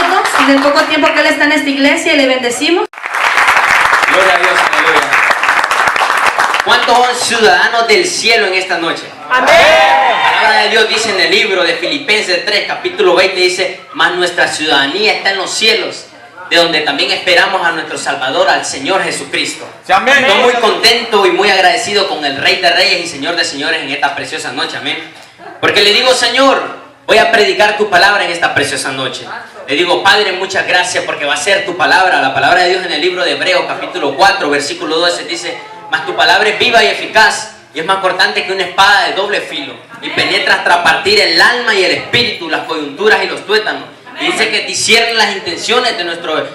minutos del poco tiempo que Él está en esta iglesia y le bendecimos. Gloria a Dios, aleluya. ¿Cuántos son ciudadanos del cielo en esta noche? Amén. La palabra de Dios dice en el libro de Filipenses 3, capítulo 20, dice: mas nuestra ciudadanía está en los cielos, de donde también esperamos a nuestro Salvador, al Señor Jesucristo. Amén. Estoy muy contento y muy agradecido con el Rey de Reyes y Señor de Señores en esta preciosa noche, amén. Porque le digo: Señor, voy a predicar tu palabra en esta preciosa noche. Le digo: Padre, muchas gracias, porque va a ser tu palabra. La palabra de Dios en el libro de Hebreos, capítulo 4, versículo 12, dice: mas tu palabra es viva y eficaz, y es más cortante que una espada de doble filo, y penetra hasta partir el alma y el espíritu, las coyunturas y los tuétanos. Y dice que discierne las intenciones de nuestro,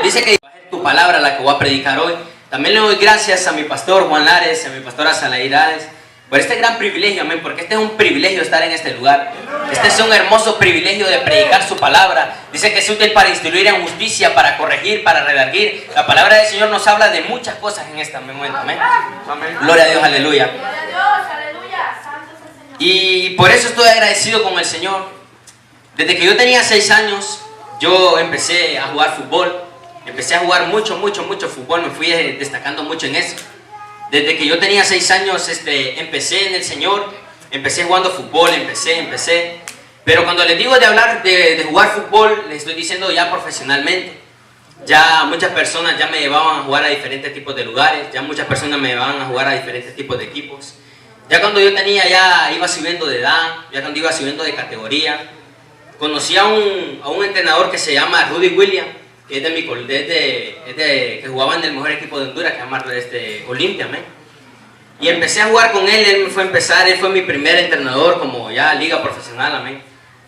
dice que tu palabra la que voy a predicar hoy. También le doy gracias a mi pastor Juan Lares, a mi pastora Salairales, por este gran privilegio, amén, porque este es un privilegio estar en este lugar. Este es un hermoso privilegio de predicar su palabra. Dice que es útil para instruir en justicia, para corregir, para redarguir. La palabra del Señor nos habla de muchas cosas en este momento, amén. Gloria a Dios, aleluya. Y por eso estoy agradecido con el Señor. Desde que yo tenía 6 años, yo empecé a jugar fútbol. Empecé a jugar mucho fútbol, me fui destacando mucho en eso. Desde que yo tenía 6 años, empecé en el Señor, empecé jugando fútbol, empecé. Pero cuando les digo de hablar de jugar fútbol, les estoy diciendo ya profesionalmente. Ya muchas personas ya me llevaban a jugar a diferentes tipos de lugares, ya muchas personas me llevaban a jugar a diferentes tipos de equipos. Ya cuando yo iba subiendo de edad, ya cuando iba subiendo de categoría, conocí a un entrenador que se llama Rudy Williams, que es que jugaba en el mejor equipo de Honduras, que se llama Olimpia, ¿me? Y empecé a jugar con él. Él fue mi primer entrenador como ya liga profesional, amén.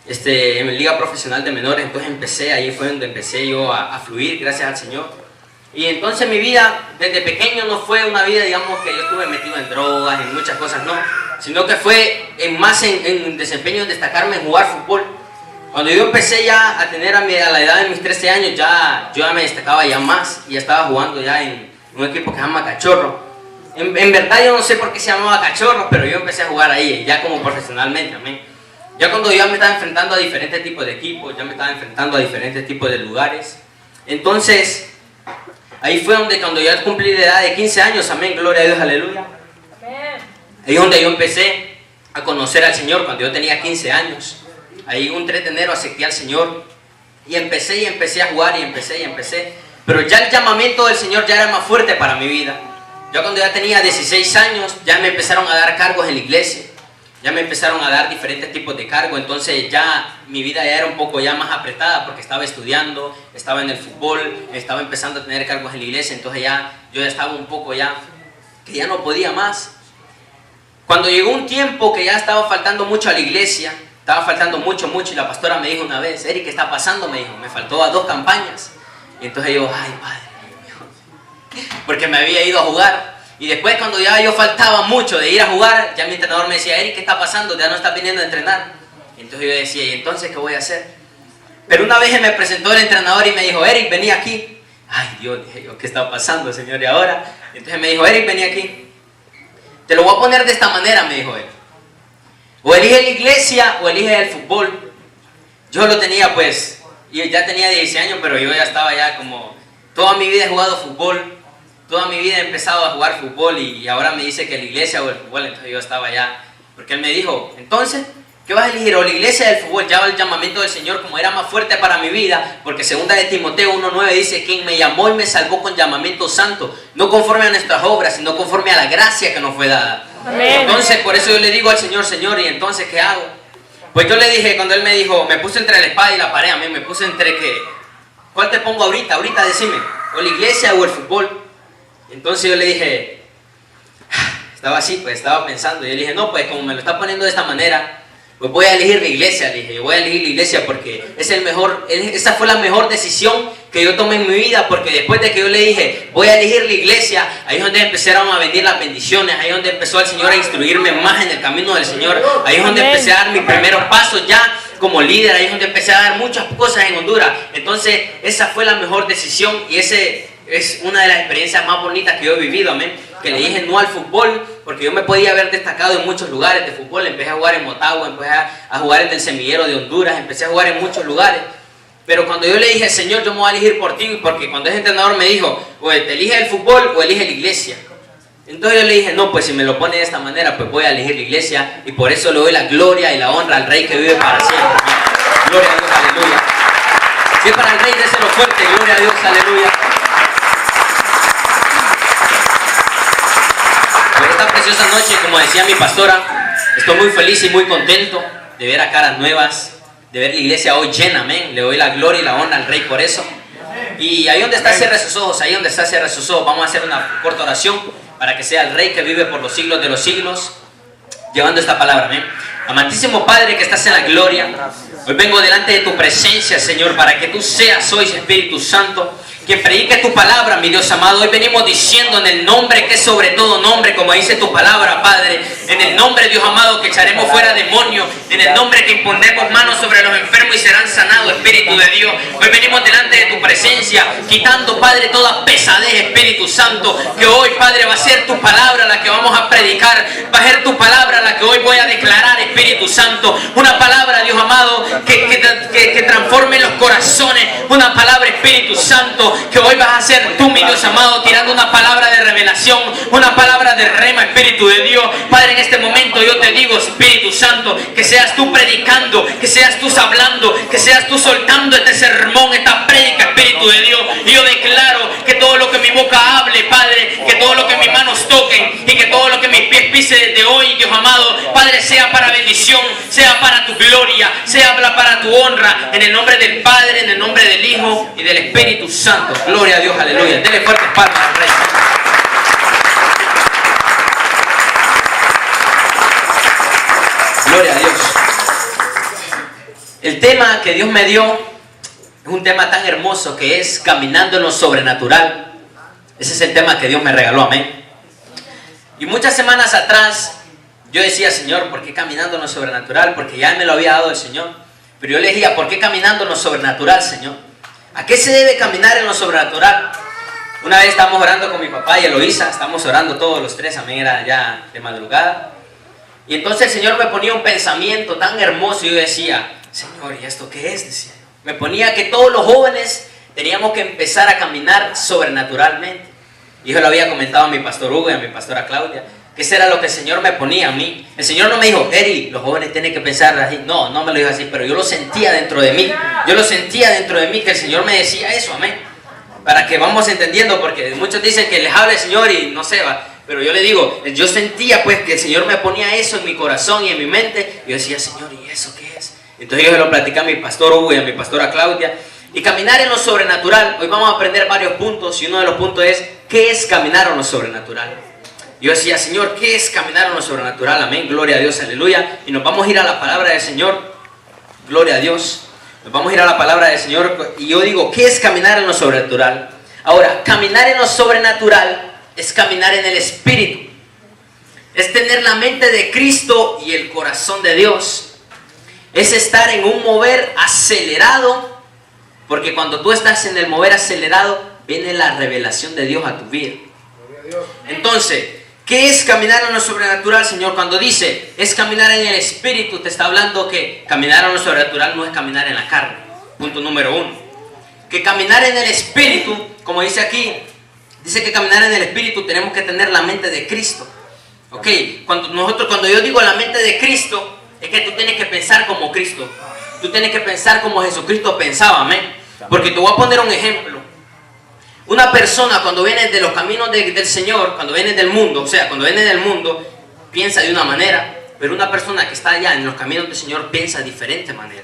En liga profesional de menores. Entonces ahí fue donde empecé yo a fluir, gracias al Señor. Y entonces mi vida desde pequeño no fue una vida, digamos, que yo estuve metido en drogas, en muchas cosas, no, sino que fue más en desempeño, en destacarme en jugar fútbol. Cuando yo empecé ya a tener a la edad de mis 13 años, yo ya me destacaba ya más, y ya estaba jugando ya en un equipo que se llama Cachorro. En verdad yo no sé por qué se llamaba Cachorro, pero yo empecé a jugar ahí, ya como profesionalmente, amén. Ya cuando yo me estaba enfrentando a diferentes tipos de equipos, ya me estaba enfrentando a diferentes tipos de lugares. Entonces, ahí fue donde cuando yo cumplí la edad de 15 años, amén, gloria a Dios, aleluya. Ahí es donde yo empecé a conocer al Señor, cuando yo tenía 15 años. Ahí un 3 de enero acepté al Señor y empecé a jugar y empecé. Pero ya el llamamiento del Señor ya era más fuerte para mi vida. Yo cuando ya tenía 16 años ya me empezaron a dar cargos en la iglesia. Ya me empezaron a dar diferentes tipos de cargos. Entonces ya mi vida ya era un poco ya más apretada porque estaba estudiando, estaba en el fútbol, estaba empezando a tener cargos en la iglesia. Entonces yo ya estaba un poco ya, que ya no podía más. Cuando llegó un tiempo que ya estaba faltando mucho a la iglesia, estaba faltando mucho, y la pastora me dijo una vez: Eric, ¿qué está pasando? Me dijo, me faltó a 2 campañas. Y entonces yo, ay, padre, porque me había ido a jugar. Y después cuando ya yo faltaba mucho de ir a jugar, ya mi entrenador me decía: Eric, ¿qué está pasando? Ya no estás viniendo a entrenar. Y entonces yo decía: ¿y entonces qué voy a hacer? Pero una vez me presentó el entrenador y me dijo: Eric, vení aquí. Ay, Dios, dije yo, ¿qué está pasando, Señor? Y ahora, entonces me dijo: Eric, vení aquí. Te lo voy a poner de esta manera, me dijo él. O elige la iglesia o elige el fútbol. Yo lo tenía pues, yo ya tenía 16 años, pero yo ya estaba ya como, toda mi vida he jugado fútbol, toda mi vida he empezado a jugar fútbol y ahora me dice que la iglesia o el fútbol. Entonces yo estaba ya, porque él me dijo: entonces, ¿qué vas a elegir? O la iglesia o el fútbol. Ya el llamamiento del Señor como era más fuerte para mi vida, porque segunda de Timoteo 1:9 dice: quien me llamó y me salvó con llamamiento santo, no conforme a nuestras obras, sino conforme a la gracia que nos fue dada. Amén. Entonces por eso yo le digo al Señor: Señor, ¿y entonces qué hago? Pues yo le dije, cuando él me dijo, me puse entre la espada y la pared, a mí me puse entre que, ¿cuál te pongo ahorita decime? ¿O la iglesia o el fútbol? Entonces yo le dije, estaba así, pues estaba pensando, y yo le dije: no, pues como me lo está poniendo de esta manera, pues voy a elegir la iglesia. Le dije: voy a elegir la iglesia porque esa fue la mejor decisión que yo tomé en mi vida, porque después de que yo le dije voy a elegir la iglesia, ahí es donde empezaron a venir las bendiciones, ahí es donde empezó el Señor a instruirme más en el camino del Señor, ahí es donde empecé a dar mis primeros pasos ya como líder, ahí es donde empecé a dar muchas cosas en Honduras. Entonces esa fue la mejor decisión y ese es una de las experiencias más bonitas que yo he vivido, amén. Que le dije no al fútbol, porque yo me podía haber destacado en muchos lugares de fútbol. Empecé a jugar en Motagua, empecé a jugar en el Semillero de Honduras, empecé a jugar en muchos lugares. Pero cuando yo le dije, Señor, yo me voy a elegir por ti, porque cuando ese entrenador me dijo, o te elige el fútbol o elige la iglesia. Entonces yo le dije, no, pues si me lo pone de esta manera, pues voy a elegir la iglesia, y por eso le doy la gloria y la honra al Rey que vive para siempre. Gloria a Dios, aleluya. Si es para el Rey, déselo fuerte, gloria a Dios, aleluya. Por esta preciosa noche, como decía mi pastora, estoy muy feliz y muy contento de ver a caras nuevas, de ver la iglesia hoy llena, amén. Le doy la gloria y la honra al Rey por eso. Y ahí donde está, cierre sus ojos, ahí donde está, cierre sus ojos. Vamos a hacer una corta oración para que sea el Rey que vive por los siglos de los siglos, llevando esta palabra, amén. Amantísimo Padre que estás en la gloria, hoy vengo delante de tu presencia, Señor, para que tú seas hoy, Espíritu Santo, quien predique tu palabra, mi Dios amado. Hoy venimos diciendo en el nombre que es sobre todo nombre, como dice tu palabra, Padre. En el nombre, Dios amado, que echaremos fuera demonios. En el nombre que impondremos manos sobre los enfermos y serán sanados, Espíritu de Dios. Hoy venimos delante de tu presencia, quitando, Padre, toda pesadez, Espíritu Santo. Que hoy, Padre, va a ser tu palabra la que vamos a predicar. Va a ser tu palabra la que hoy voy a declarar, Espíritu Santo. Una palabra, Dios amado, que transforme los corazones. Una palabra, Espíritu Santo, que hoy vas a ser tú, mi Dios amado, tirando una palabra de revelación, una palabra de rema, Espíritu de Dios. Padre, en este momento yo te digo, Espíritu Santo, que seas tú predicando, que seas tú hablando, que seas tú soltando este sermón, esta prédica, Espíritu de Dios. Y yo declaro que todo lo que mi boca hable, Padre, que todo lo que mis manos toquen y que todo lo que mis pies pisen desde hoy, Dios amado, Padre, sea para bendición, sea para tu gloria, sea para tu honra, en el nombre del Padre, en el nombre del Hijo y del Espíritu Santo. Gloria a Dios, aleluya. Denle fuertes palmas al Rey. Gloria a Dios. El tema que Dios me dio es un tema tan hermoso que es caminando en lo sobrenatural. Ese es el tema que Dios me regaló, amén. Y muchas semanas atrás yo decía, Señor, ¿por qué caminando en lo sobrenatural? Porque ya me lo había dado el Señor. Pero yo le decía, ¿por qué caminando en lo sobrenatural, Señor? ¿A qué se debe caminar en lo sobrenatural? Una vez estábamos orando con mi papá y Eloísa, estábamos orando todos los tres, amén, era ya de madrugada. Y entonces el Señor me ponía un pensamiento tan hermoso y yo decía, Señor, ¿y esto qué es? Decía. Me ponía que todos los jóvenes teníamos que empezar a caminar sobrenaturalmente. Y yo lo había comentado a mi pastor Hugo y a mi pastora Claudia, que eso era lo que el Señor me ponía a mí. El Señor no me dijo, Eri, los jóvenes tienen que pensar así. No, no me lo dijo así, pero yo lo sentía dentro de mí. Yo lo sentía dentro de mí que el Señor me decía eso, amén. Para que vamos entendiendo, porque muchos dicen que les habla el Señor y no se va. Pero yo le digo, yo sentía pues que el Señor me ponía eso en mi corazón y en mi mente. Y yo decía, Señor, ¿y eso qué es? Entonces yo se lo platicé a mi pastor Hugo y a mi pastora Claudia. Y caminar en lo sobrenatural, hoy vamos a aprender varios puntos. Y uno de los puntos es, ¿qué es caminar en lo sobrenatural? Yo decía, Señor, ¿qué es caminar en lo sobrenatural? Amén, gloria a Dios, aleluya. Y nos vamos a ir a la palabra del Señor, gloria a Dios. Nos vamos a ir a la palabra del Señor. Y yo digo, ¿qué es caminar en lo sobrenatural? Ahora, caminar en lo sobrenatural es caminar en el Espíritu. Es tener la mente de Cristo y el corazón de Dios. Es estar en un mover acelerado. Porque cuando tú estás en el mover acelerado, viene la revelación de Dios a tu vida. Entonces, ¿qué es caminar en lo sobrenatural, Señor? Cuando dice, es caminar en el Espíritu, te está hablando que caminar en lo sobrenatural no es caminar en la carne. Punto número 1. Que caminar en el Espíritu, como dice aquí, dice que caminar en el Espíritu tenemos que tener la mente de Cristo. Ok, cuando yo digo la mente de Cristo, es que tú tienes que pensar como Cristo. Tú tienes que pensar como Jesucristo pensaba, amén. Porque te voy a poner un ejemplo. Una persona cuando viene de los caminos del Señor, cuando viene del mundo, o sea, cuando viene del mundo, piensa de una manera, pero una persona que está allá en los caminos del Señor piensa de diferente manera.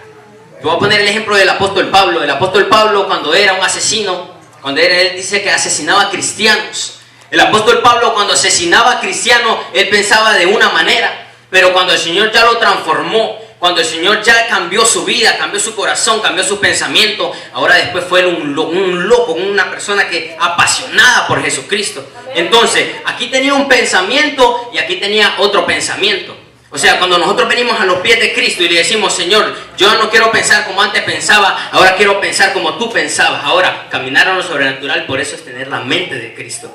Te voy a poner el ejemplo del apóstol Pablo. El apóstol Pablo, cuando era un asesino, él dice que asesinaba a cristianos. El apóstol Pablo, cuando asesinaba a cristianos, él pensaba de una manera, pero cuando el Señor ya lo transformó, cuando el Señor ya cambió su vida, cambió su corazón, cambió su pensamiento, ahora después fue un loco, una persona que apasionada por Jesucristo. Entonces, aquí tenía un pensamiento y aquí tenía otro pensamiento. O sea, cuando nosotros venimos a los pies de Cristo y le decimos, Señor, yo no quiero pensar como antes pensaba, ahora quiero pensar como tú pensabas. Ahora, caminar en lo sobrenatural, por eso es tener la mente de Cristo.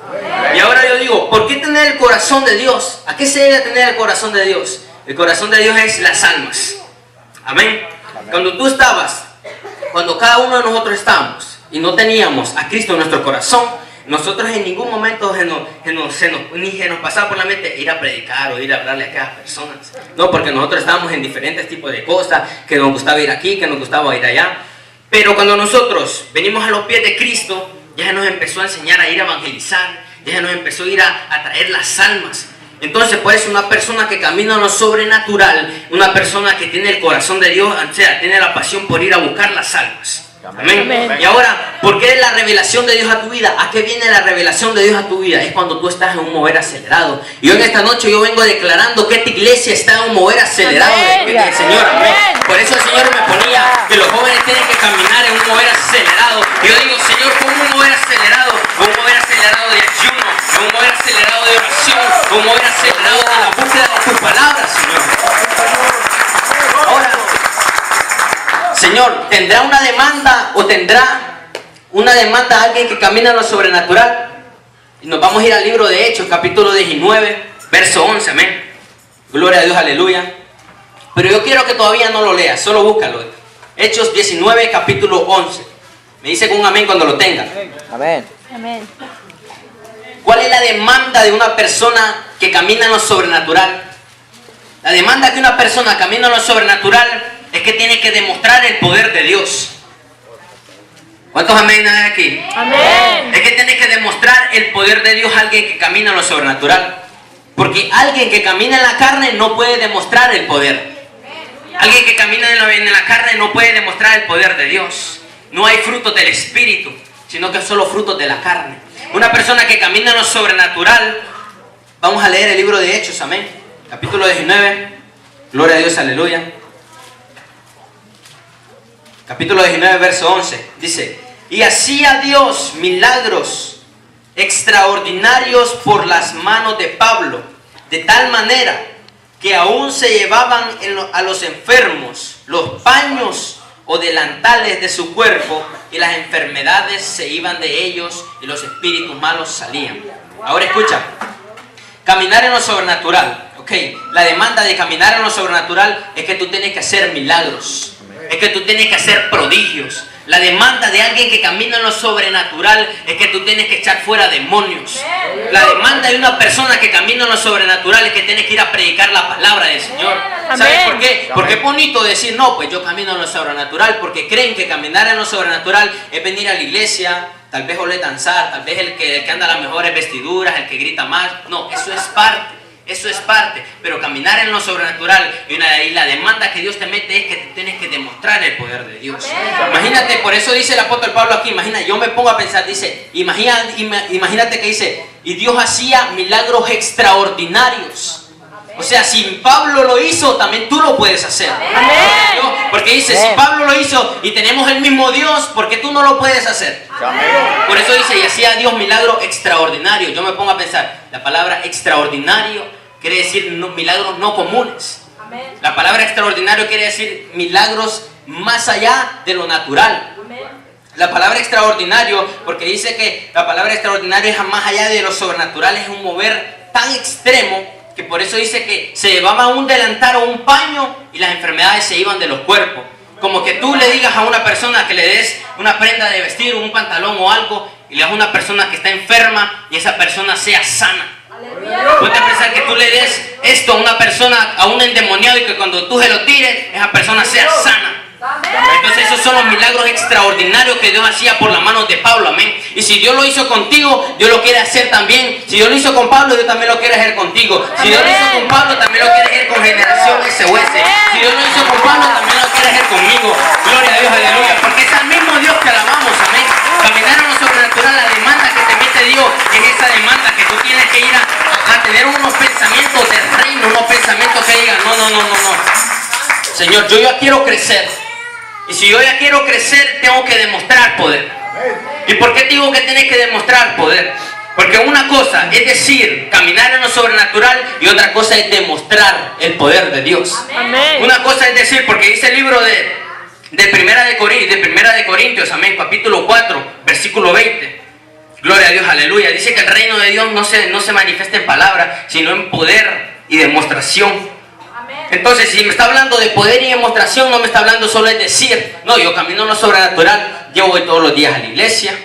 Y ahora yo digo, ¿por qué tener el corazón de Dios? ¿A qué se debe tener el corazón de Dios? El corazón de Dios es las almas. Amén. Cuando tú estabas cuando cada uno de nosotros estábamos y no teníamos a Cristo en nuestro corazón, nosotros en ningún momento ni se nos pasaba por la mente ir a predicar o ir a hablarle a aquellas personas. No, porque nosotros estábamos en diferentes tipos de cosas, que nos gustaba ir aquí, que nos gustaba ir allá. Pero cuando nosotros venimos a los pies de Cristo, ya se nos empezó a enseñar a ir a evangelizar, ya se nos empezó a ir a traer las almas. Entonces, pues, una persona que camina en lo sobrenatural, una persona que tiene el corazón de Dios, o sea, tiene la pasión por ir a buscar las almas. Amén. Amén. Y ahora, ¿por qué la revelación de Dios a tu vida? ¿A qué viene la revelación de Dios a tu vida? Es cuando tú estás en un mover acelerado. Y hoy en esta noche yo vengo declarando que esta iglesia está en un mover acelerado del Señor. Amén. Por eso el Señor me ponía que los jóvenes tienen que caminar en un mover acelerado. Y yo digo, Señor, pon un mover acelerado de ayuno, un mover acelerado de oración, un mover acelerado de la búsqueda de tus palabras, Señor. Ahora, Señor, ¿tendrá una demanda o tendrá una demanda alguien que camina en lo sobrenatural? Y nos vamos a ir al libro de Hechos, capítulo 19, verso 11, amén. Gloria a Dios, aleluya. Pero yo quiero que todavía no lo leas, solo búscalo. Hechos 19, capítulo 11. Me dice con un amén cuando lo tenga. Amén. Amén. ¿Cuál es la demanda de una persona que camina en lo sobrenatural? La demanda que una persona camina en lo sobrenatural es que tiene que demostrar el poder de Dios. ¿Cuántos amén hay aquí? Amén. Es que tiene que demostrar el poder de Dios a alguien que camina en lo sobrenatural. Porque alguien que camina en la carne no puede demostrar el poder. Alguien que camina en la carne no puede demostrar el poder de Dios. No hay frutos del Espíritu, sino que solo frutos de la carne. Una persona que camina en lo sobrenatural, vamos a leer el libro de Hechos, amén. Capítulo 19, gloria a Dios, aleluya. Capítulo 19, verso 11, dice: y hacía Dios milagros extraordinarios por las manos de Pablo, de tal manera que aún se llevaban a los enfermos los paños o delantales de su cuerpo, y las enfermedades se iban de ellos y los espíritus malos salían. Ahora escucha, caminar en lo sobrenatural, ok, la demanda de caminar en lo sobrenatural es que tú tienes que hacer milagros, es que tú tienes que hacer prodigios. La demanda de alguien que camina en lo sobrenatural es que tú tienes que echar fuera demonios. La demanda de una persona que camina en lo sobrenatural es que tienes que ir a predicar la palabra del Señor. ¿Sabes por qué? Porque es bonito decir, no, pues yo camino en lo sobrenatural, porque creen que caminar en lo sobrenatural es venir a la iglesia, tal vez oler danzar, tal vez el que anda las mejores vestiduras, el que grita más. No, eso es parte. Eso es parte, pero caminar en lo sobrenatural y la demanda que Dios te mete es que te tienes que demostrar el poder de Dios. Imagínate, por eso dice el apóstol Pablo aquí, imagina, yo me pongo a pensar, dice, imagínate que dice, y Dios hacía milagros extraordinarios. O sea, si Pablo lo hizo, también tú lo puedes hacer. Porque dice, si Pablo lo hizo y tenemos el mismo Dios, ¿por qué tú no lo puedes hacer? Por eso dice, y hacía Dios milagros extraordinarios. Yo me pongo a pensar, la palabra extraordinario quiere decir milagros no comunes. La palabra extraordinario quiere decir milagros más allá de lo natural. La palabra extraordinario, porque dice que la palabra extraordinario es más allá de lo sobrenatural, es un mover tan extremo que por eso dice que se llevaba un delantal o un paño y las enfermedades se iban de los cuerpos. Como que tú le digas a una persona que le des una prenda de vestir, un pantalón o algo, y le das a una persona que está enferma y esa persona sea sana. Puedes pensar que tú le des esto a una persona, a un endemoniado, y que cuando tú se lo tires, esa persona sea sana. Entonces esos son los milagros extraordinarios que Dios hacía por las manos de Pablo, amén. Y si Dios lo hizo contigo, Dios lo quiere hacer también. Si Dios lo hizo con Pablo, Dios también lo quiere hacer contigo. Si Dios lo hizo con Pablo, también lo quiere hacer con Generación SOS. Si Dios lo hizo con Pablo, también lo quiere hacer conmigo. Gloria a Dios, aleluya. Porque es el mismo Dios que alabamos, amén. Caminar en lo sobrenatural, la demanda que te mete Dios es esa demanda que tú tienes que ir a tener unos pensamientos del reino, unos pensamientos que digan, no. Señor, yo ya quiero crecer. Y si yo ya quiero crecer, tengo que demostrar poder. ¿Y por qué digo que tienes que demostrar poder? Porque una cosa es decir, caminar en lo sobrenatural, y otra cosa es demostrar el poder de Dios. Amén. Una cosa es decir, porque dice el libro de Primera de Corintios, amén, capítulo 4, versículo 20. Gloria a Dios, aleluya. Dice que el reino de Dios no se manifiesta en palabras, sino en poder y demostración. Amén. Entonces, si me está hablando de poder y demostración, no me está hablando solo de decir, no, yo camino en lo sobrenatural, yo voy todos los días a la iglesia,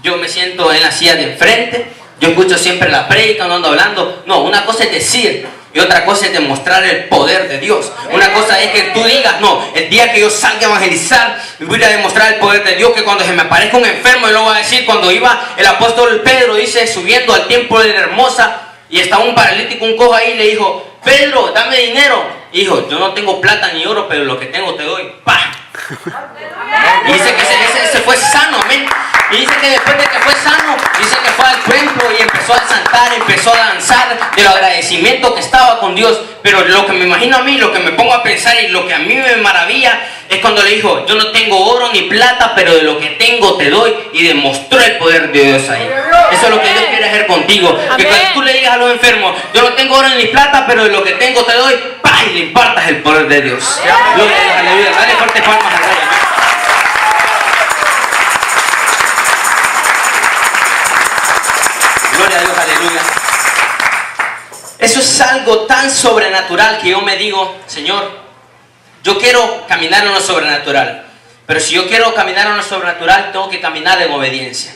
yo me siento en la silla de enfrente, yo escucho siempre la prédica, no ando hablando. No, una cosa es decir y otra cosa es demostrar el poder de Dios. Una cosa es que tú digas, no, el día que yo salga a evangelizar, voy a demostrar el poder de Dios, que cuando se me aparezca un enfermo, yo lo voy a decir, cuando iba el apóstol Pedro, dice, subiendo al templo de la Hermosa, y estaba un paralítico, un cojo ahí, y le dijo, Pedro, dame dinero. Hijo, yo no tengo plata ni oro, pero lo que tengo te doy. ¡Pah! Y dice que ese fue sano, amén. Y dice que después de que fue sano, dice que fue al templo y empezó a cantar, empezó a danzar de lo agradecimiento que estaba con Dios. Pero lo que me imagino a mí, lo que me pongo a pensar y lo que a mí me maravilla es cuando le dijo, yo no tengo oro ni plata, pero de lo que tengo te doy, y demostró el poder de Dios ahí. Eso es lo que Dios quiere hacer contigo. Que cuando tú le digas a los enfermos, yo no tengo oro ni plata, pero de lo que tengo te doy, ¡pah! Y le impartas el poder de Dios. Gloria a Dios, aleluya. Dale fuerte palmas al Rey. Gloria a Dios, aleluya. Eso es algo tan sobrenatural que yo me digo, Señor, yo quiero caminar en lo sobrenatural. Pero si yo quiero caminar en lo sobrenatural, tengo que caminar en obediencia.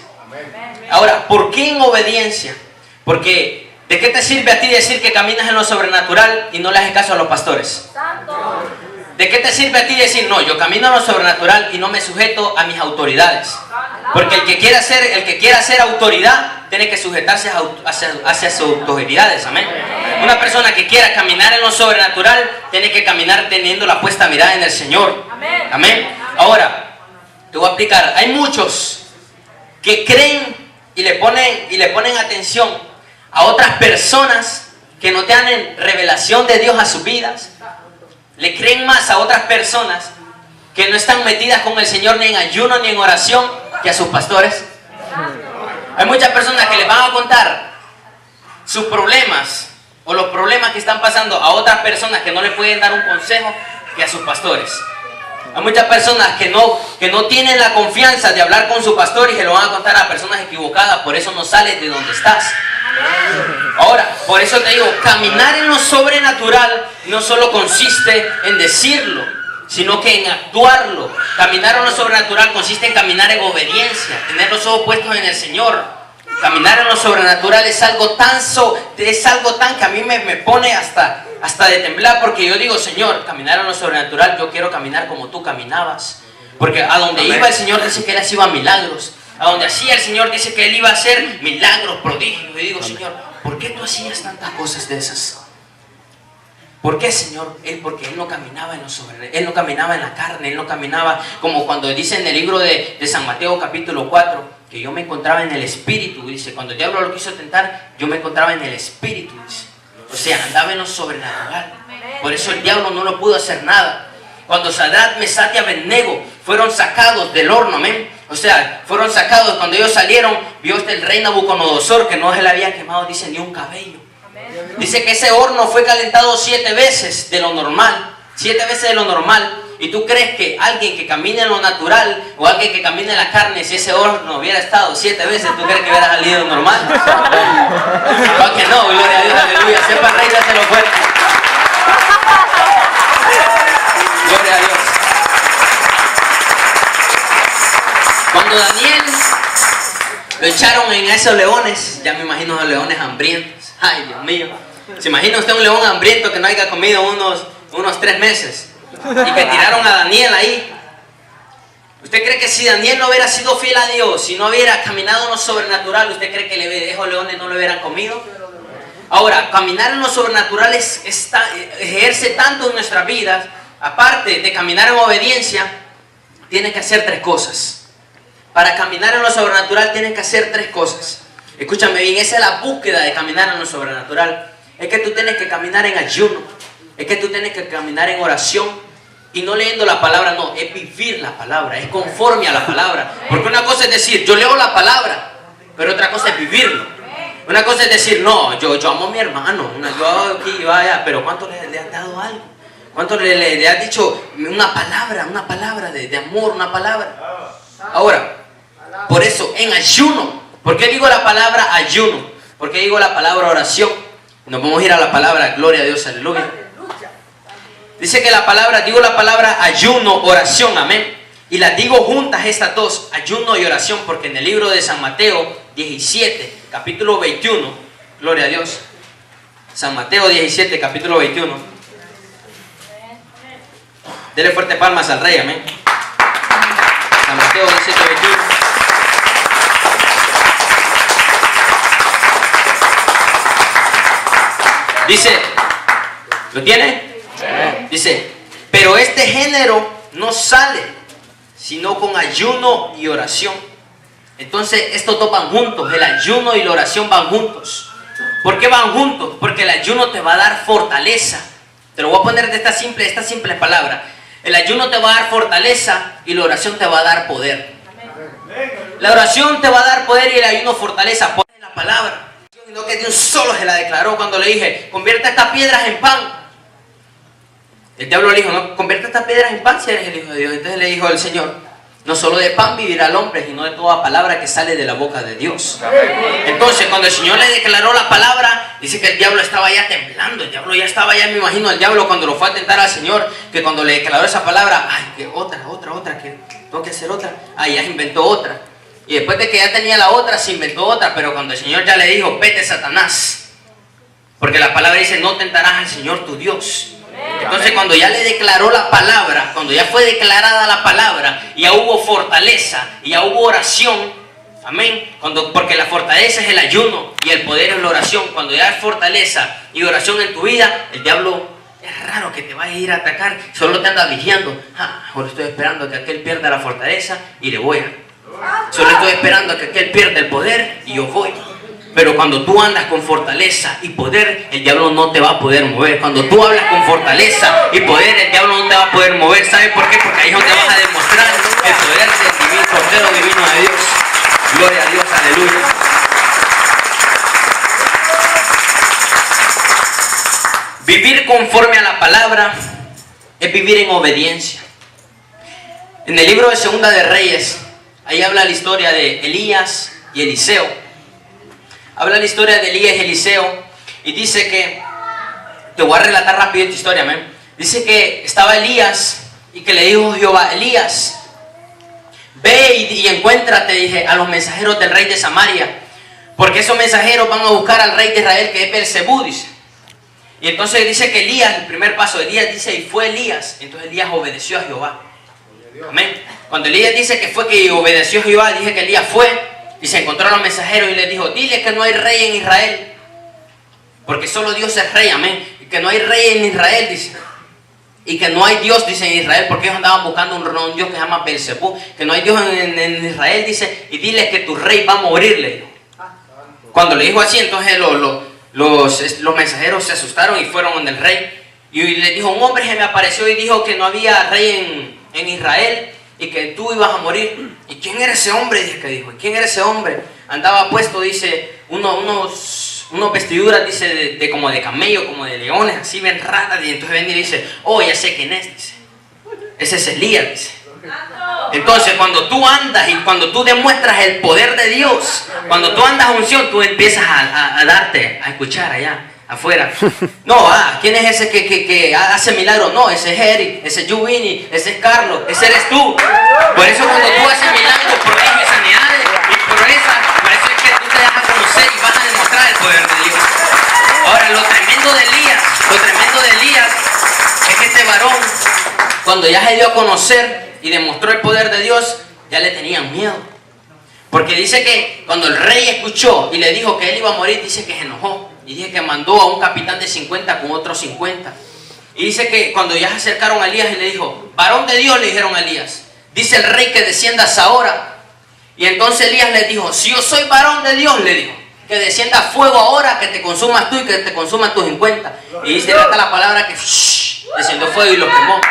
Ahora, ¿por qué en obediencia? Porque ¿de qué te sirve a ti decir que caminas en lo sobrenatural y no le haces caso a los pastores? ¿De qué te sirve a ti decir, no, yo camino en lo sobrenatural y no me sujeto a mis autoridades? Porque el que quiera ser autoridad tiene que sujetarse hacia sus autoridades, amén. Una persona que quiera caminar en lo sobrenatural tiene que caminar teniendo la puesta mirada en el Señor, amén. Ahora, te voy a explicar, hay muchos que creen y le ponen atención a otras personas que no tienen revelación de Dios a sus vidas. Le creen más a otras personas que no están metidas con el Señor ni en ayuno ni en oración que a sus pastores. Hay muchas personas que les van a contar sus problemas o los problemas que están pasando a otras personas que no le pueden dar un consejo que a sus pastores. Hay muchas personas que no tienen la confianza de hablar con su pastor y se lo van a contar a personas equivocadas, por eso no sales de donde estás. Ahora, por eso te digo, caminar en lo sobrenatural no solo consiste en decirlo, sino que en actuarlo. Caminar en lo sobrenatural consiste en caminar en obediencia, tener los ojos puestos en el Señor. Caminar en lo sobrenatural es algo tan que a mí me pone hasta de temblar, porque yo digo, Señor, caminar en lo sobrenatural, yo quiero caminar como tú caminabas. Porque a donde iba el Señor dice que Él hacía milagros. A donde hacía el Señor dice que Él iba a hacer milagros, prodigios. Y digo, Señor, ¿por qué tú hacías tantas cosas de esas? ¿Por qué, Señor? Porque Él no caminaba en lo sobrenatural, Él no caminaba en la carne, Él no caminaba como cuando dice en el libro de San Mateo capítulo 4, que yo me encontraba en el Espíritu, dice, cuando el diablo lo quiso tentar, yo me encontraba en el Espíritu, dice. O sea, andaba en lo sobrenatural. Por eso el diablo no lo pudo hacer nada. Cuando Sadrach, Mesach y Abednego fueron sacados del horno, amén. O sea, fueron sacados, cuando ellos salieron, vio el rey Nabucodonosor que no se le había quemado, dice, ni un cabello. Dice que ese horno fue calentado 7 veces de lo normal. 7 veces de lo normal. ¿Y tú crees que alguien que camina en lo natural o alguien que camina en la carne, si ese horno hubiera estado 7 veces, tú crees que hubiera salido normal? ¿Para que no? Gloria a Dios, aleluya. Sepa el rey, dáselo fuerte. Gloria a Dios. Cuando Daniel lo echaron en esos leones, ya me imagino a los leones hambrientos. Ay, Dios mío. ¿Se imagina usted un león hambriento que no haya comido unos 3 meses? Y que tiraron a Daniel ahí. ¿Usted cree que si Daniel no hubiera sido fiel a Dios, si no hubiera caminado en lo sobrenatural, usted cree que esos leones no lo hubieran comido? Ahora, caminar en lo sobrenatural ejerce tanto en nuestras vidas. Aparte de caminar en obediencia, tiene que hacer 3 cosas. Para caminar en lo sobrenatural tiene que hacer 3 cosas. Escúchame bien, esa es la búsqueda de caminar en lo sobrenatural. Es que tú tienes que caminar en ayuno. Es que tú tienes que caminar en oración. Y no leyendo la palabra, no, es vivir la palabra, es conforme a la palabra. Porque una cosa es decir, yo leo la palabra, pero otra cosa es vivirlo. Una cosa es decir, no, yo amo a mi hermano, yo aquí, yo allá, pero ¿cuánto le has dado algo? ¿Cuánto le has dicho una palabra de amor, una palabra? Ahora, por eso, en ayuno, ¿por qué digo la palabra ayuno? ¿Por qué digo la palabra oración? Nos vamos a ir a la palabra gloria a Dios, aleluya. Dice que digo la palabra ayuno, oración, amén. Y las digo juntas estas dos, ayuno y oración, porque en el libro de San Mateo 17, capítulo 21, gloria a Dios. San Mateo 17, capítulo 21. Dele fuerte palmas al Rey, amén. San Mateo 17, 21. Dice, ¿lo tiene? Dice, pero este género no sale sino con ayuno y oración. Entonces estos dos van juntos, el ayuno y la oración van juntos. ¿Por qué van juntos? Porque el ayuno te va a dar fortaleza. Te lo voy a poner de esta simple palabra. El ayuno te va a dar fortaleza y la oración te va a dar poder. La oración te va a dar poder y el ayuno fortaleza. Por la palabra. No, que de un solo se la declaró cuando le dije, convierte estas piedras en pan. El diablo le dijo, no, convierte estas piedras en pan si eres el Hijo de Dios. Entonces le dijo el Señor, no solo de pan vivirá el hombre, sino de toda palabra que sale de la boca de Dios. Entonces cuando el Señor le declaró la palabra, dice que el diablo estaba ya temblando. El diablo ya estaba, ya me imagino al diablo cuando lo fue a tentar al Señor, que cuando le declaró esa palabra, ay, que otra, que tengo que hacer otra. Ay, ya inventó otra. Y después de que ya tenía la otra, se inventó otra. Pero cuando el Señor ya le dijo, vete Satanás, porque la palabra dice, no tentarás al Señor tu Dios. Entonces cuando ya le declaró la palabra, cuando ya fue declarada la palabra, ya hubo fortaleza, ya hubo oración, amén. Porque la fortaleza es el ayuno y el poder es la oración. Cuando ya hay fortaleza y oración en tu vida, el diablo es raro que te vaya a ir a atacar, solo te anda vigiando. Ahora estoy esperando que aquel pierda la fortaleza y le voy a. Solo estoy esperando que aquel pierda el poder y yo voy. Pero cuando tú andas con fortaleza y poder, el diablo no te va a poder mover. Cuando tú hablas con fortaleza y poder, el diablo no te va a poder mover. ¿Sabes por qué? Porque ahí es donde vas a demostrar el poder del divino, Cordero divino de Dios. Gloria a Dios, aleluya. Vivir conforme a la palabra es vivir en obediencia. En el libro de Segunda de Reyes, ahí habla la historia de Elías y Eliseo. Habla la historia de Elías y Eliseo y dice que, te voy a relatar rápido esta historia, amén. Dice que estaba Elías y que le dijo Jehová, Elías, ve y encuéntrate, dije, a los mensajeros del rey de Samaria, porque esos mensajeros van a buscar al rey de Israel que es Beelzebú, dice. Y entonces dice que Elías, el primer paso de Elías dice, y fue Elías, entonces Elías obedeció a Jehová. Amén. Cuando Elías dice que fue que obedeció a Jehová, dije que Elías fue y se encontró a los mensajeros y les dijo, dile que no hay rey en Israel, porque solo Dios es rey, amén. Y que no hay rey en Israel, dice. Y que no hay Dios, dice, en Israel, porque ellos andaban buscando un Dios que se llama Beelzebú. Que no hay Dios en Israel, dice, y dile que tu rey va a morir, le dijo. Cuando le dijo así, entonces los mensajeros se asustaron y fueron donde el rey. Y le dijo, un hombre se me apareció y dijo que no había rey en Israel y que tú ibas a morir. ¿Y quién era ese hombre? Dice que dijo. ¿Y quién era ese hombre? Andaba puesto, dice, unos vestiduras, dice, de como de camello, como de leones, así bien raras. Y entonces ven y dice, oh, ya sé quién es, dice. Ese es Elías, dice. Entonces cuando tú andas y cuando tú demuestras el poder de Dios, cuando tú andas a unción, tú empiezas a darte, a escuchar allá afuera. No, ¿quién es ese que hace milagros? No, ese es Eric, ese es Giovanni, ese es Carlos, ese eres tú. Por eso cuando tú haces milagros, prodigios y sanidades y por eso es que tú te das a conocer y vas a demostrar el poder de Dios. Ahora, lo tremendo de Elías es que este varón, cuando ya se dio a conocer y demostró el poder de Dios, ya le tenían miedo. Porque dice que cuando el rey escuchó y le dijo que él iba a morir, dice que se enojó. Y dice que mandó a un capitán de 50 con otros 50. Y dice que cuando ya se acercaron a Elías y le dijo, varón de Dios, le dijeron a Elías, dice el rey que desciendas ahora. Y entonces Elías le dijo, si yo soy varón de Dios, le dijo, que descienda fuego ahora, que te consumas tú y que te consuman tus 50. Y dice acá la palabra que descendió fuego y lo quemó.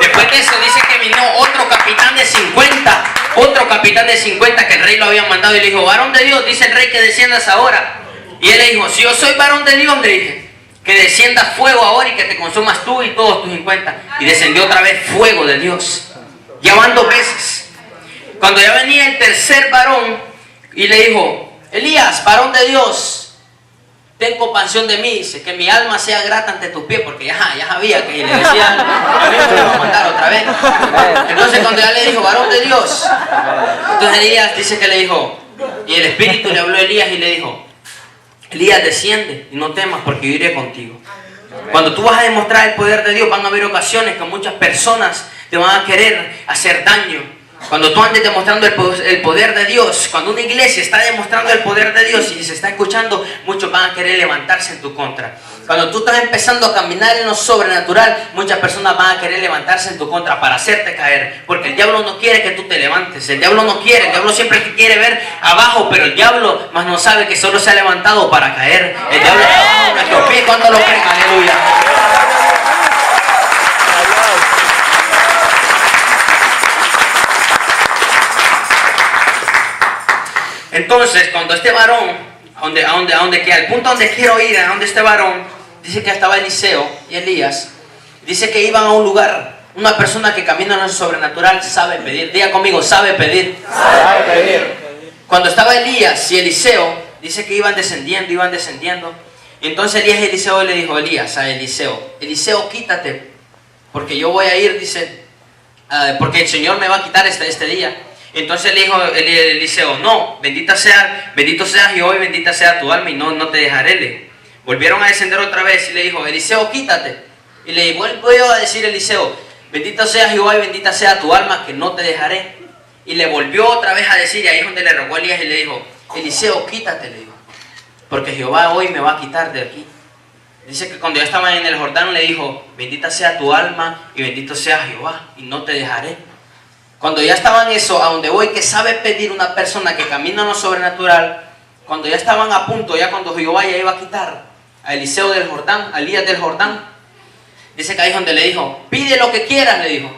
Después de eso dice que vino otro capitán de 50 que el rey lo había mandado y le dijo, varón de Dios, dice el rey que desciendas ahora. Y él le dijo, si yo soy varón de Dios, le dije, que descienda fuego ahora y que te consumas tú y todos tus 50. Y descendió otra vez fuego de Dios. Ya van 2 veces. Cuando ya venía el tercer varón y le dijo, Elías, varón de Dios, ten compasión de mí, dice, que mi alma sea grata ante tus pies, porque ya sabía que le decía, a mí me lo va a mandar otra vez. Entonces cuando ya le dijo, varón de Dios, entonces Elías dice que le dijo, y el Espíritu le habló a Elías y le dijo, Elías, desciende y no temas porque yo iré contigo. Cuando tú vas a demostrar el poder de Dios, van a haber ocasiones que muchas personas te van a querer hacer daño. Cuando tú andes demostrando el poder de Dios, cuando una iglesia está demostrando el poder de Dios y se está escuchando, muchos van a querer levantarse en tu contra. Cuando tú estás empezando a caminar en lo sobrenatural, muchas personas van a querer levantarse en tu contra para hacerte caer. Porque el diablo no quiere que tú te levantes. El diablo no quiere, el diablo siempre te quiere ver abajo, pero el diablo más no sabe que solo se ha levantado para caer. El diablo está abajo de nuestros pies cuando lo creen. Aleluya. Entonces, cuando este varón, al punto donde quiero ir, a donde este varón, dice que estaba Eliseo y Elías, dice que iban a un lugar, una persona que camina en lo sobrenatural sabe pedir. Diga conmigo, sabe pedir. Sabe pedir. Cuando estaba Elías y Eliseo, dice que iban descendiendo. Y entonces Elías y Eliseo le dijo Elías a Eliseo, Eliseo, quítate, porque yo voy a ir, dice, porque el Señor me va a quitar este día. Entonces le dijo Eliseo, no, bendito sea Jehová y bendita sea tu alma y no te dejaré. Le volvieron a descender otra vez y le dijo, Eliseo, quítate. Y le volvió a decir Eliseo, bendito sea Jehová y bendita sea tu alma que no te dejaré. Y le volvió otra vez a decir, y ahí es donde le rogó a Elías y le dijo, Eliseo, quítate, le dijo, porque Jehová hoy me va a quitar de aquí. Dice que cuando ya estaban en el Jordán le dijo, bendita sea tu alma y bendito sea Jehová y no te dejaré. Cuando ya estaban eso, a donde voy, que sabe pedir una persona que camina en lo sobrenatural, cuando ya estaban a punto, ya cuando Jehová ya iba a quitar a Eliseo del Jordán, a Elías del Jordán, dice que ahí es donde le dijo, pide lo que quieras, le dijo,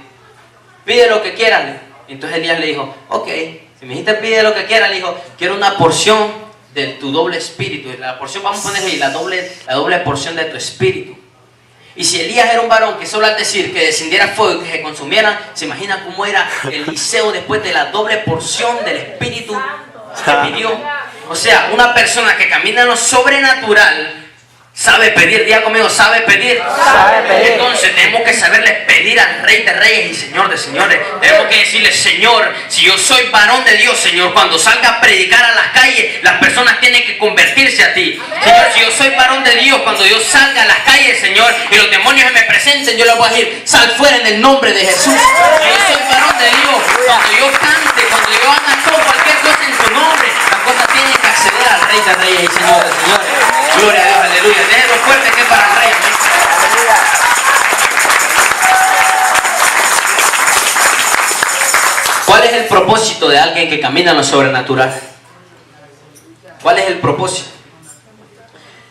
pide lo que quieras. Entonces Elías le dijo, ok, si me dijiste pide lo que quieras, le dijo, quiero una porción de tu doble espíritu, la porción, vamos a poner ahí, la doble porción de tu espíritu. Y si Elías era un varón que solo al decir que descendiera fuego y que se consumiera, se imagina cómo era Eliseo después de la doble porción del Espíritu que pidió. O sea, una persona que camina en lo sobrenatural sabe pedir. Diga conmigo, sabe pedir. Sabe pedir. Entonces tenemos que saberle pedir al Rey de Reyes y Señor de Señores. Tenemos que decirle, Señor, si yo soy varón de Dios, Señor, cuando salga a predicar a las calles, las personas tienen que convertirse a ti. Señor, si yo soy varón de Dios, cuando yo salga a las calles, Señor, y los demonios se me presenten, yo les voy a decir, sal fuera en el nombre de Jesús. Si yo soy varón de Dios, cuando yo cante, cuando yo haga todo, cualquier cosa en su nombre, las cosas tienen que acceder al Rey de Reyes y Señor de Señores. Gloria a Dios, aleluya. Déjenlo fuerte que es para el Rey. ¿Cuál es el propósito de alguien que camina en lo sobrenatural? ¿Cuál es el propósito?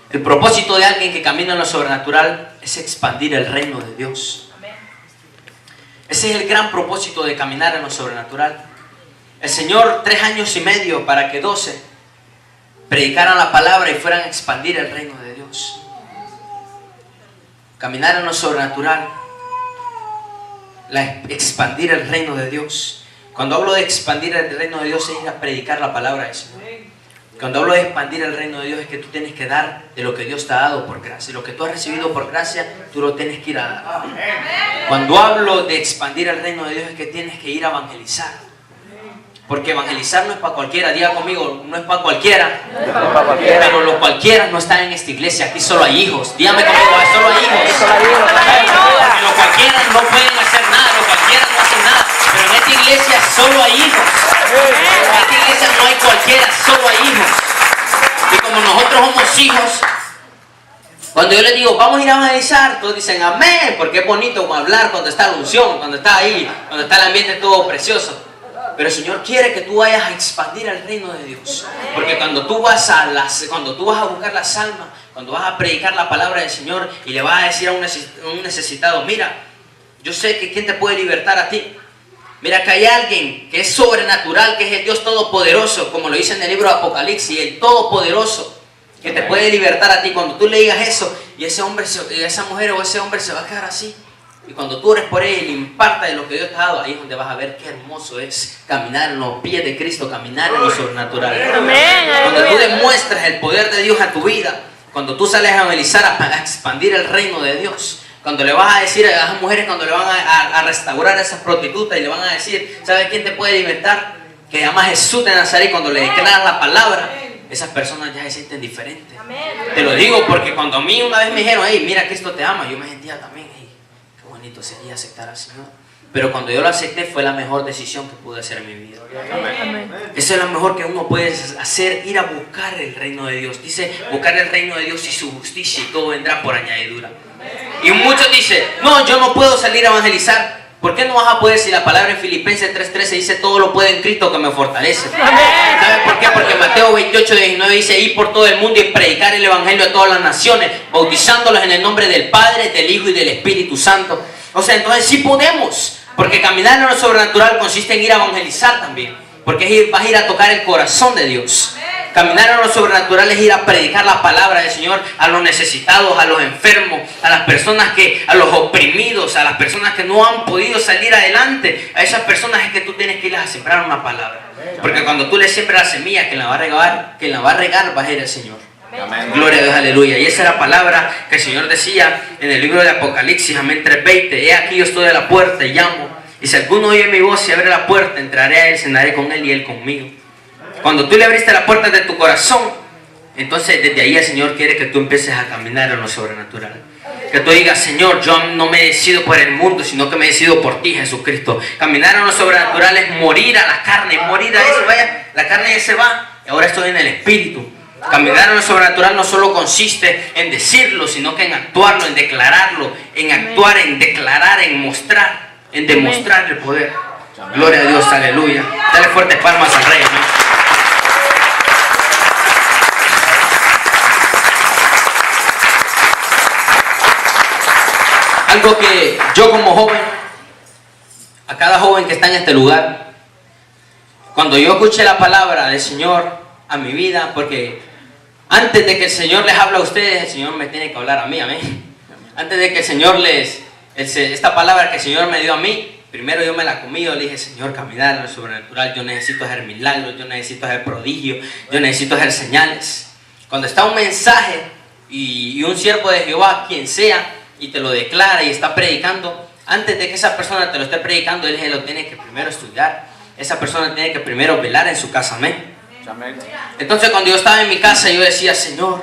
El propósito de alguien que camina en lo sobrenatural es expandir el reino de Dios. Ese es el gran propósito de caminar en lo sobrenatural. El Señor, 3 años y medio para que 12 predicaran la palabra y fueran a expandir el reino de Dios. Caminar en lo sobrenatural, expandir el reino de Dios. Cuando hablo de expandir el reino de Dios es ir a predicar la palabra del Señor. Cuando hablo de expandir el reino de Dios es que tú tienes que dar de lo que Dios te ha dado por gracia. Lo que tú has recibido por gracia, tú lo tienes que ir a dar. Cuando hablo de expandir el reino de Dios es que tienes que ir a evangelizar. Porque evangelizar no es para cualquiera. Diga conmigo, no es para cualquiera. Pero los cualquiera no están en esta iglesia. Aquí solo hay hijos. Dígame conmigo, solo hay hijos. Porque los cualquiera no pueden hacer nada. Los cualquiera no hacen nada. Pero en esta iglesia solo hay hijos. En esta iglesia no hay cualquiera, solo hay hijos. Y como nosotros somos hijos, cuando yo les digo, vamos a ir a evangelizar, todos dicen amén, porque es bonito hablar cuando está la unción, cuando está ahí, cuando está el ambiente todo precioso. Pero el Señor quiere que tú vayas a expandir el reino de Dios. Porque cuando tú vas a buscar las almas, cuando vas a predicar la palabra del Señor y le vas a decir a un necesitado, mira, yo sé que ¿quién te puede libertar a ti? Mira que hay alguien que es sobrenatural, que es el Dios Todopoderoso, como lo dice en el libro de Apocalipsis, el Todopoderoso, que te puede libertar a ti. Cuando tú le digas eso, y ese hombre, esa mujer o ese hombre se va a quedar así. Y cuando tú ores por él y le imparta de lo que Dios te ha dado, ahí es donde vas a ver qué hermoso es caminar en los pies de Cristo, caminar en lo sobrenatural. Cuando tú demuestras el poder de Dios a tu vida, Cuando tú sales a evangelizar, a expandir el reino de Dios, cuando le vas a decir a esas mujeres, cuando le van a restaurar a esas prostitutas y le van a decir, ¿sabes quién te puede libertar? Que llama a Jesús de Nazaret. Cuando le declaran la palabra, esas personas ya se sienten diferentes. Te lo digo porque cuando a mí una vez me dijeron, hey, mira, Cristo te ama, yo me sentía también, hey, qué bonito sería aceptar al Señor. Pero cuando yo lo acepté fue la mejor decisión que pude hacer en mi vida. Eso es lo mejor que uno puede hacer, ir a buscar el reino de Dios. Dice, buscar el reino de Dios y su justicia y todo vendrá por añadidura. Y muchos dicen, no, yo no puedo salir a evangelizar. ¿Por qué no vas a poder si la palabra en Filipenses 3:13 dice, todo lo puedo en Cristo que me fortalece? ¿Sabes por qué? Porque Mateo 28:19 dice, ir por todo el mundo y predicar el evangelio a todas las naciones, bautizándolos en el nombre del Padre, del Hijo y del Espíritu Santo. O sea, entonces sí podemos, porque caminar en lo sobrenatural consiste en ir a evangelizar también, porque vas a ir a tocar el corazón de Dios. Caminar en lo sobrenatural es ir a predicar la palabra del Señor a los necesitados, a los enfermos, a las personas a los oprimidos, a las personas que no han podido salir adelante. A esas personas es que tú tienes que ir a sembrar una palabra. Porque cuando tú le siembras la semilla, quien la va a regar va a ser el Señor. Amén. Gloria a Dios, aleluya. Y esa es la palabra que el Señor decía en el libro de Apocalipsis, amén, 3:20. He aquí yo estoy a la puerta y llamo. Y si alguno oye mi voz y abre la puerta, entraré a él, cenaré con él y él conmigo. Cuando tú le abriste la puerta de tu corazón, entonces desde ahí el Señor quiere que tú empieces a caminar en lo sobrenatural. Que tú digas, Señor, yo no me decido por el mundo, sino que me decido por ti, Jesucristo. Caminar en lo sobrenatural es morir a la carne, morir a eso. Vaya, la carne ya se va y ahora estoy en el Espíritu. Caminar en lo sobrenatural no solo consiste en decirlo, sino que en actuarlo, en declararlo, en actuar, en declarar, en mostrar, en demostrar el poder. Gloria a Dios, aleluya. Dale fuertes palmas al Rey, amén. Algo que yo como joven, a cada joven que está en este lugar, cuando yo escuché la palabra del Señor a mi vida, porque antes de que el Señor les hable a ustedes, el Señor me tiene que hablar a mí, amén. Antes de que el Señor esta palabra que el Señor me dio a mí, primero yo me la comí, yo le dije, Señor, caminar en lo sobrenatural, yo necesito hacer milagros, yo necesito hacer prodigios, yo necesito hacer señales. Cuando está un mensaje y un siervo de Jehová, quien sea, y te lo declara y está predicando, antes de que esa persona te lo esté predicando, él lo tiene que primero estudiar. Esa persona tiene que primero velar en su casa, amén. Entonces cuando yo estaba en mi casa, yo decía, Señor,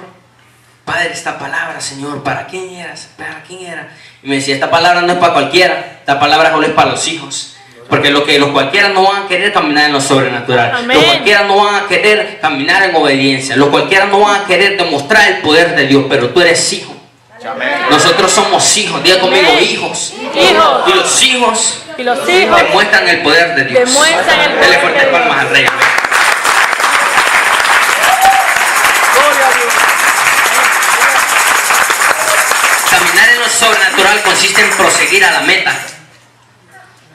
Padre, esta palabra, Señor, ¿para quién era? ¿Para quién era? Y me decía, esta palabra no es para cualquiera, esta palabra solo es para los hijos. Porque los cualquiera no van a querer caminar en lo sobrenatural. Amén. Los cualquiera no van a querer caminar en obediencia. Los cualquiera no van a querer demostrar el poder de Dios, pero tú eres hijo. Amén. Nosotros somos hijos, diga conmigo, hijos. Y los hijos demuestran el poder de Dios. Dele fuertes palmas al Rey. Caminar en lo sobrenatural consiste en proseguir a la meta.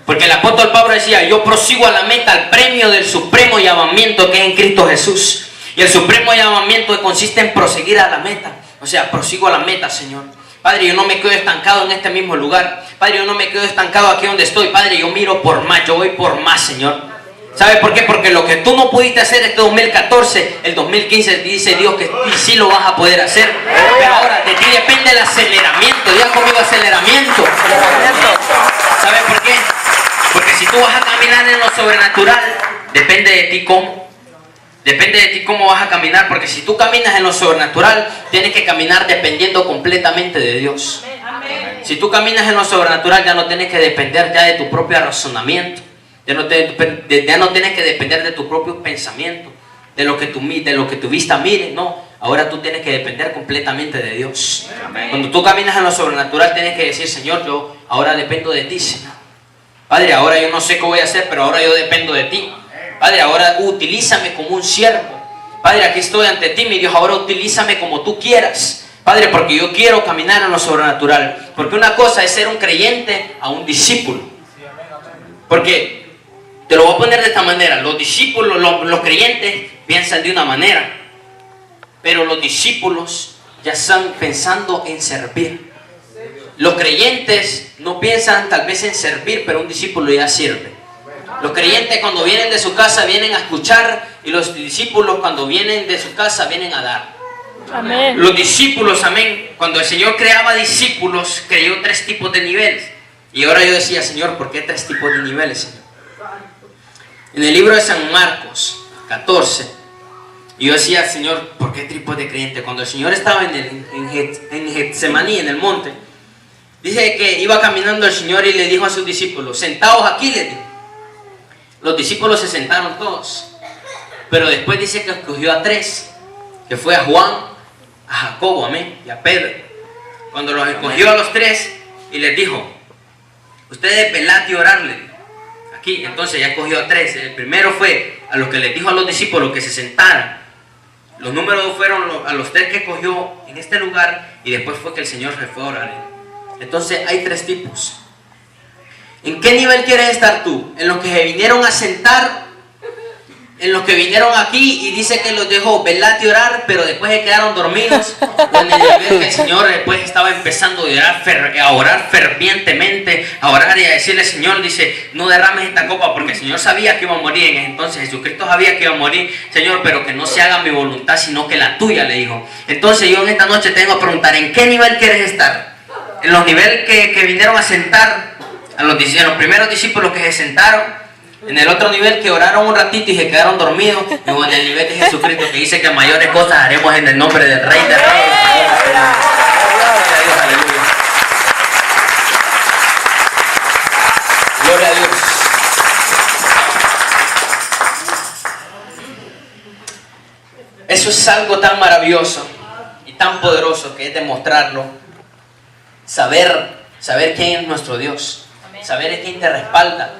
Porque el apóstol Pablo decía, yo prosigo a la meta, al premio del supremo llamamiento que es en Cristo Jesús. Y el supremo llamamiento consiste en proseguir a la meta. O sea, prosigo a la meta, Señor. Padre, yo no me quedo estancado en este mismo lugar. Padre, yo no me quedo estancado aquí donde estoy. Padre, yo miro por más, yo voy por más, Señor. ¿Sabe por qué? Porque lo que tú no pudiste hacer este 2014, el 2015 dice Dios que sí lo vas a poder hacer. Pero ahora de ti depende el aceleramiento. Diga conmigo, aceleramiento. ¿Sabe por qué? Porque si tú vas a caminar en lo sobrenatural, depende de ti cómo. Depende de ti cómo vas a caminar, porque si tú caminas en lo sobrenatural, tienes que caminar dependiendo completamente de Dios. Si tú caminas en lo sobrenatural, ya no tienes que depender ya de tu propio razonamiento, ya no tienes que depender de tu propio pensamiento, de lo que tu vista mire, no. Ahora tú tienes que depender completamente de Dios. Cuando tú caminas en lo sobrenatural, tienes que decir, Señor, yo ahora dependo de ti, Señor. Padre, ahora yo no sé qué voy a hacer, pero ahora yo dependo de ti. Padre, ahora utilízame como un siervo. Padre, aquí estoy ante ti, mi Dios, ahora utilízame como tú quieras. Padre, porque yo quiero caminar en lo sobrenatural. Porque una cosa es ser un creyente a un discípulo. Porque, te lo voy a poner de esta manera, los discípulos, los creyentes piensan de una manera. Pero los discípulos ya están pensando en servir. Los creyentes no piensan tal vez en servir, pero un discípulo ya sirve. Los creyentes cuando vienen de su casa vienen a escuchar y los discípulos cuando vienen de su casa vienen a dar. Amén. Los discípulos, amén. Cuando el Señor creaba discípulos, creó 3 tipos de niveles. Y ahora yo decía, Señor, ¿por qué 3 tipos de niveles, Señor? En el libro de San Marcos 14, yo decía, Señor, ¿por qué tipos de creyentes? Cuando el Señor estaba en Getsemaní, en el monte, dice que iba caminando el Señor y le dijo a sus discípulos, sentaos aquí, les dijo. Los discípulos se sentaron todos. Pero después dice que escogió a 3, que fue a Juan, a Jacobo, amén, y a Pedro. Cuando los escogió a los 3 y les dijo, ustedes velad y orarle. Aquí, entonces ya escogió a 3. El primero fue a los que les dijo a los discípulos que se sentaran. Los números fueron a los 3 que escogió en este lugar, y después fue que el Señor se fue a orar. Entonces hay 3 tipos. ¿En qué nivel quieres estar tú? ¿En los que se vinieron a sentar? ¿En los que vinieron aquí y dice que los dejó velar y orar, pero después se quedaron dormidos? ¿O en el nivel que el Señor después estaba empezando a orar fervientemente, a orar y a decirle, Señor, dice, no derrames esta copa, porque el Señor sabía que iba a morir en ese entonces, Jesucristo sabía que iba a morir, Señor, pero que no se haga mi voluntad, sino que la tuya, le dijo. Entonces yo en esta noche tengo que preguntar, ¿en qué nivel quieres estar? ¿En los niveles que vinieron a sentar, en los primeros discípulos que se sentaron? ¿En el otro nivel que oraron un ratito y se quedaron dormidos? ¿O en el nivel de Jesucristo que dice que mayores cosas haremos en el nombre del Rey de Reyes? Gloria a Dios. Eso es algo tan maravilloso y tan poderoso que es demostrarlo. Saber quién es nuestro Dios. Saber quién te respalda.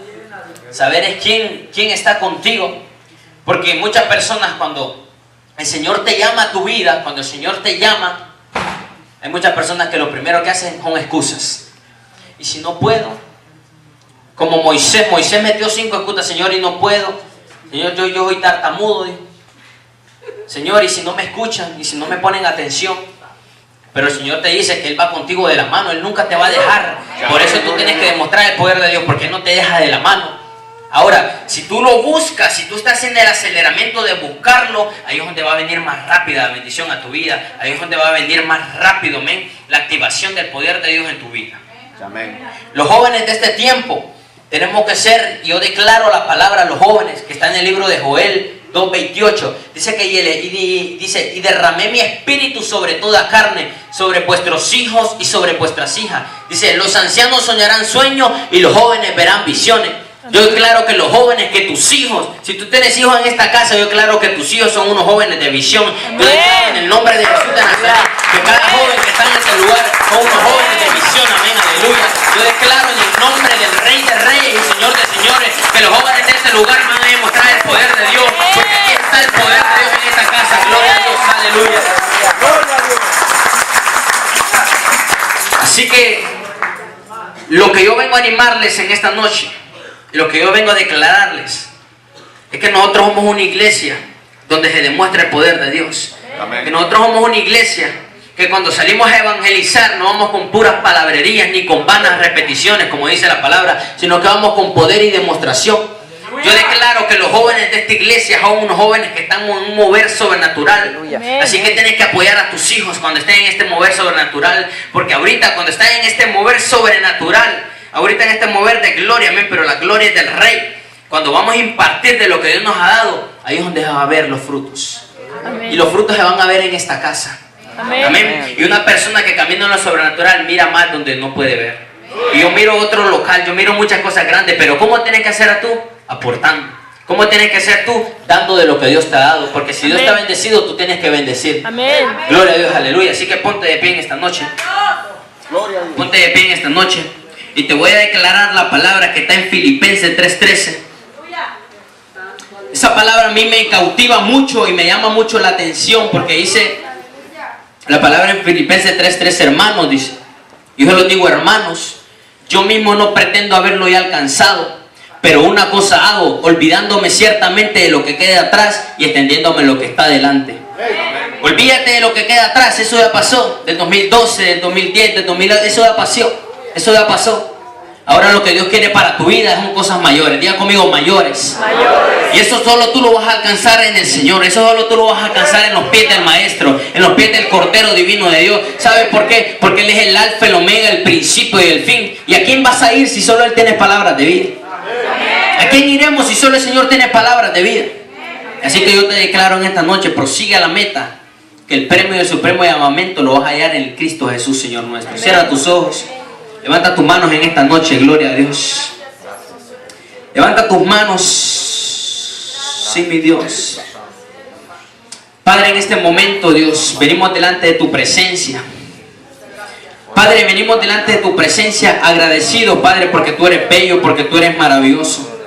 Saber es quién está contigo. Porque muchas personas, cuando el Señor te llama a tu vida, cuando el Señor te llama, hay muchas personas que lo primero que hacen son excusas. Y si no puedo, como Moisés metió 5 excusas, Señor, y no puedo. Señor, yo soy tartamudo. Señor, y si no me escuchan, y si no me ponen atención. Pero el Señor te dice que Él va contigo de la mano, Él nunca te va a dejar. Por eso tú tienes que demostrar el poder de Dios, porque Él no te deja de la mano. Ahora, si tú lo buscas, si tú estás en el aceleramiento de buscarlo, ahí es donde va a venir más rápida la bendición a tu vida. Ahí es donde va a venir más rápido, amén, la activación del poder de Dios en tu vida. Amén. Los jóvenes de este tiempo tenemos que ser, yo declaro la palabra a los jóvenes, que está en el libro de Joel 2:28. Dice que y derramé mi espíritu sobre toda carne, sobre vuestros hijos y sobre vuestras hijas. Dice, los ancianos soñarán sueños y los jóvenes verán visiones. Yo declaro que los jóvenes, que tus hijos, si tú tienes hijos en esta casa, yo declaro que tus hijos son unos jóvenes de visión. Yo declaro en el nombre de Jesús de Nazaret que cada joven que está en este lugar son unos jóvenes de visión, amén, aleluya. Yo declaro en el nombre del Rey de Reyes y Señor de Señores que los jóvenes de este lugar van a demostrar el poder de Dios, porque aquí está el poder de Dios en esta casa. Gloria a Dios, aleluya. Así que lo que yo vengo a animarles en esta noche, y lo que yo vengo a declararles, es que nosotros somos una iglesia donde se demuestra el poder de Dios. Amén. Que nosotros somos una iglesia que cuando salimos a evangelizar no vamos con puras palabrerías ni con vanas repeticiones, como dice la palabra, sino que vamos con poder y demostración. Yo declaro que los jóvenes de esta iglesia son unos jóvenes que están en un mover sobrenatural. Así que tienes que apoyar a tus hijos cuando estén en este mover sobrenatural, porque ahorita cuando están en este mover sobrenatural, ahorita en este mover de gloria, amén, pero la gloria es del Rey. Cuando vamos a impartir de lo que Dios nos ha dado, ahí es donde va a ver los frutos. Amén. Y los frutos se van a ver en esta casa. Amén. Amén. Y una persona que camina en lo sobrenatural mira más donde no puede ver. Y yo miro otro local, yo miro muchas cosas grandes, pero ¿cómo tienes que hacer tú? Aportando. ¿Cómo tienes que ser tú? Dando de lo que Dios te ha dado. Porque si Dios te ha bendecido, tú tienes que bendecir. Amén. Gloria a Dios, aleluya. Así que ponte de pie en esta noche. Ponte de pie en esta noche. Y te voy a declarar la palabra que está en Filipenses 3:13. Esa palabra a mí me cautiva mucho y me llama mucho la atención, porque dice la palabra en Filipenses 3:13, hermanos, dice. Yo se los digo, hermanos, yo mismo no pretendo haberlo ya alcanzado, pero una cosa hago, olvidándome ciertamente de lo que queda atrás y extendiéndome lo que está adelante. Olvídate de lo que queda atrás, eso ya pasó, del 2012, del 2010, del 2011, eso ya pasó. Eso ya pasó. Ahora lo que Dios quiere para tu vida son cosas mayores. Diga conmigo, mayores. Mayores. Y eso solo tú lo vas a alcanzar en el Señor. Eso solo tú lo vas a alcanzar en los pies del Maestro, en los pies del Cordero Divino de Dios. ¿Sabes por qué? Porque Él es el alfa, el omega, el principio y el fin. ¿Y a quién vas a ir si solo Él tiene palabras de vida? ¿A quién iremos si solo el Señor tiene palabras de vida? Así que yo te declaro en esta noche, prosigue a la meta, que el premio del supremo llamamiento lo vas a hallar en el Cristo Jesús, Señor nuestro. Cierra tus ojos, levanta tus manos en esta noche, gloria a Dios. Levanta tus manos, sí, mi Dios. Padre, en este momento, Dios, venimos delante de tu presencia. Padre, venimos delante de tu presencia agradecidos, Padre, porque tú eres bello, porque tú eres maravilloso.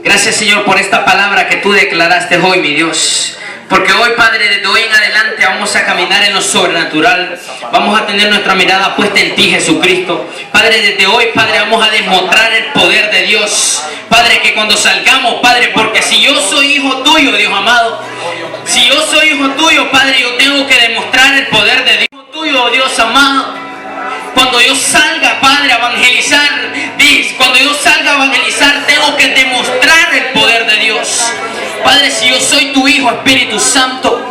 Gracias, Señor, por esta palabra que tú declaraste hoy, mi Dios. Porque hoy, Padre, desde hoy en adelante vamos a caminar en lo sobrenatural. Vamos a tener nuestra mirada puesta en ti, Jesucristo. Padre, desde hoy, Padre, vamos a demostrar el poder de Dios. Padre, que cuando salgamos, Padre, porque si yo soy hijo tuyo, Dios amado, si yo soy hijo tuyo, Padre, yo tengo que demostrar el poder de Dios. Hijo tuyo, Dios amado. Cuando yo salga, Padre, a evangelizar, cuando yo salga a evangelizar, tengo que demostrar el poder de Dios. Padre, si yo soy tu hijo, Espíritu Santo,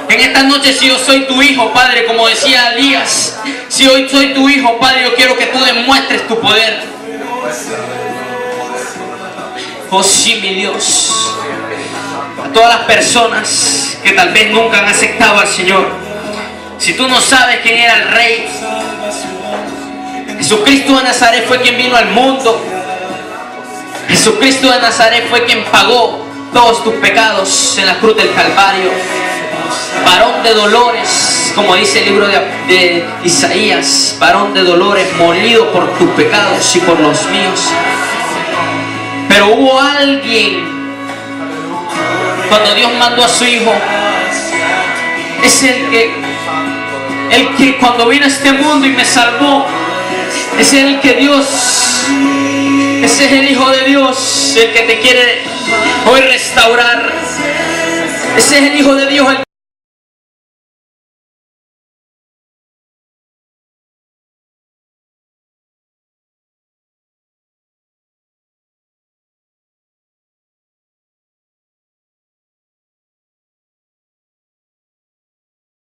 en esta noche, si yo soy tu hijo, Padre, como decía Elías, si hoy soy tu hijo, Padre, yo quiero que tú demuestres tu poder. Oh sí, mi Dios. A todas las personas que tal vez nunca han aceptado al Señor, si tú no sabes quién era el Rey, Jesucristo de Nazaret fue quien vino al mundo. Jesucristo de Nazaret fue quien pagó todos tus pecados en la cruz del Calvario. Varón de dolores, como dice el libro de Isaías, varón de dolores, molido por tus pecados y por los míos. Pero hubo alguien, cuando Dios mandó a su Hijo, es el que cuando vino a este mundo y me salvó, es el que Dios, ese es el Hijo de Dios, el que te quiere hoy restaurar. Ese es el Hijo de Dios,